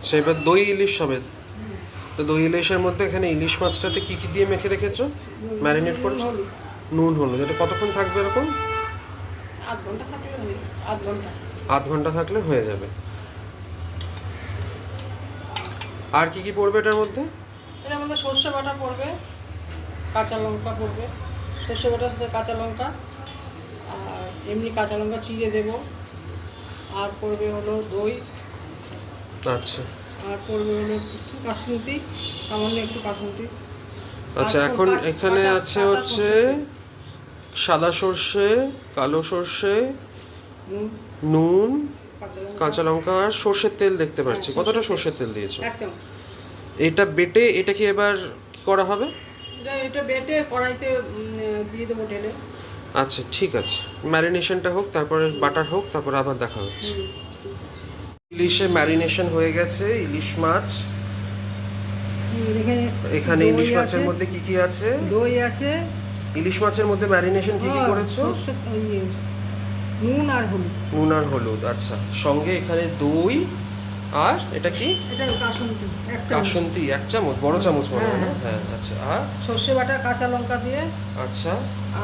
আচ্ছা, এবার দই ইলিশ হবে। তো দই ইলিশের মধ্যে এখানে ইলিশ মাছটাতে কি কি দিয়ে মেখে রেখেছো, ম্যারিনেট করেছো? নুন হলুদ। এটা কতক্ষণ থাকবে এরকম? আধ ঘন্টা থাকলে হয়ে যাবে। আধ ঘন্টা। আধ ঘন্টা থাকলে হয়ে যাবে। আর কি কি পড়বে এটার মধ্যে? এর মধ্যে সর্ষে বাটা পড়বে, কাঁচা লঙ্কা পড়বে, সর্ষে বাটার সাথে কাঁচা লঙ্কা, আর এমনি কাঁচা লঙ্কা চিড়ে দেবো, আর পড়বে হলো দই, আচ্ছা আর পড়বে হলো একটু কাসুন্দি, সামান্য একটু কাসুন্দি। আচ্ছা, এখন এখানে আছে হচ্ছে সাদা সর্ষে, কালো সর্ষে, নুন, কাঁচা লঙ্কা আর সর্ষের তেল দেখতে পাচ্ছি। কতটা সর্ষের তেল দিয়েছো? 1 চামচ। এটা বেটে এটা কি এবার কি করা হবে? এটা বেটে কড়াইতে দিয়ে দেবো ঢেলে। আচ্ছা ঠিক আছে, ম্যারিনেশনটা হোক, তারপরে বাটার হোক, তারপরে আবার দেখা হচ্ছে। ইলিশে ম্যারিনেশন হয়ে গেছে, ইলিশ মাছ। এখানে ইলিশ মাছের মধ্যে কি কি আছে? দই আছে। ইলিশ মাছের মধ্যে ম্যারিনেশন কি কি করেছো? নুন আর হলুদ। নুন আর হলুদ, আচ্ছা। সঙ্গে এখানে দই আর এটা কি? এটা কাসুন্দি, 1 চামচ। কাসুন্দি 1 চামচ, বড় চামচ মনে হয় না? হ্যাঁ আচ্ছা। আর সর্ষে বাটা, কাঁচা লঙ্কা দিয়ে। আচ্ছা,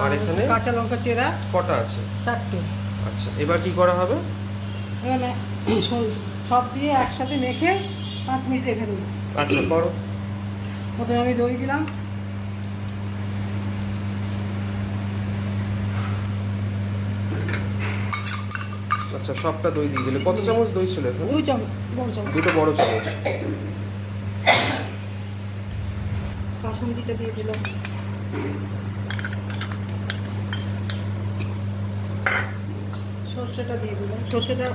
আর এখানে কাঁচা লঙ্কা চেরা কটা আছে? 4টে। আচ্ছা, এবার কি করা হবে? এখানে সব দিয়ে একসাথে মেখে 5 মিনিট রেখে দেবো। আচ্ছা করো। প্রথমে আমি দই দিলাম। আচ্ছা, সবটা দই দিয়ে দিলে। কত চামচ দই ছিল এখানে? 2 চামচ, বড় চামচ। দুটো বড় চামচ। কাসুন্দিটা দিয়ে দিলাম। সর্ষেটা দিয়ে দিলাম। সর্ষেটা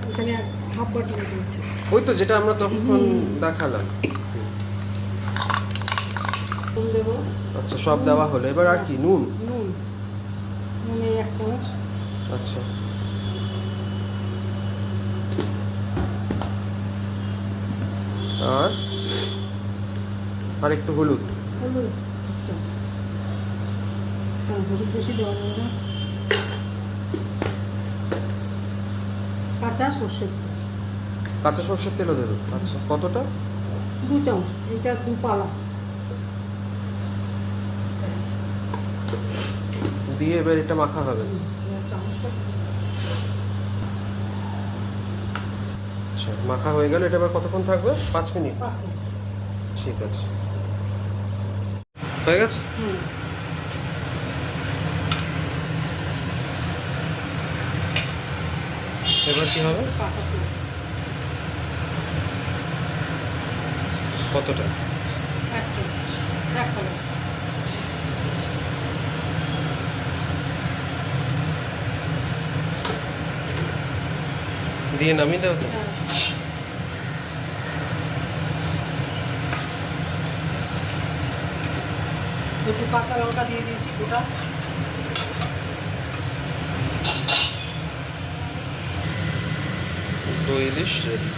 এখানে হাফ বাটি রেখে দিচ্ছি। ওই তো যেটা আমরা তখন দেখালাম। নুন দেবো। আচ্ছা, সব দেওয়া হলো। এবার আর কি? নুন। নুন 1 চামচ। আচ্ছা, আর আর একটু হলুদ। হলুদ 1 চামচ। হলুদ বেশি দেওয়া যাবে না। কাঁচা সর্ষের তেল। কাঁচা সর্ষের তেলও দেবো। আচ্ছা, কতটা? 2 চামচ। এটা 2 পালা দিয়ে এবার এটা মাখা হবে। আচ্ছা, মাখা হয়ে গেল। এটা এবার কতক্ষণ থাকবে? 5 মিনিট। ঠিক আছে, হয়ে গেছে। এবার কি হবে? কতটা? দিয়ে নামিয়ে দেবো তো? দুটো কাঁচা লঙ্কা দিয়ে দিয়েছি গোটা। দই ইলিশ রেডি।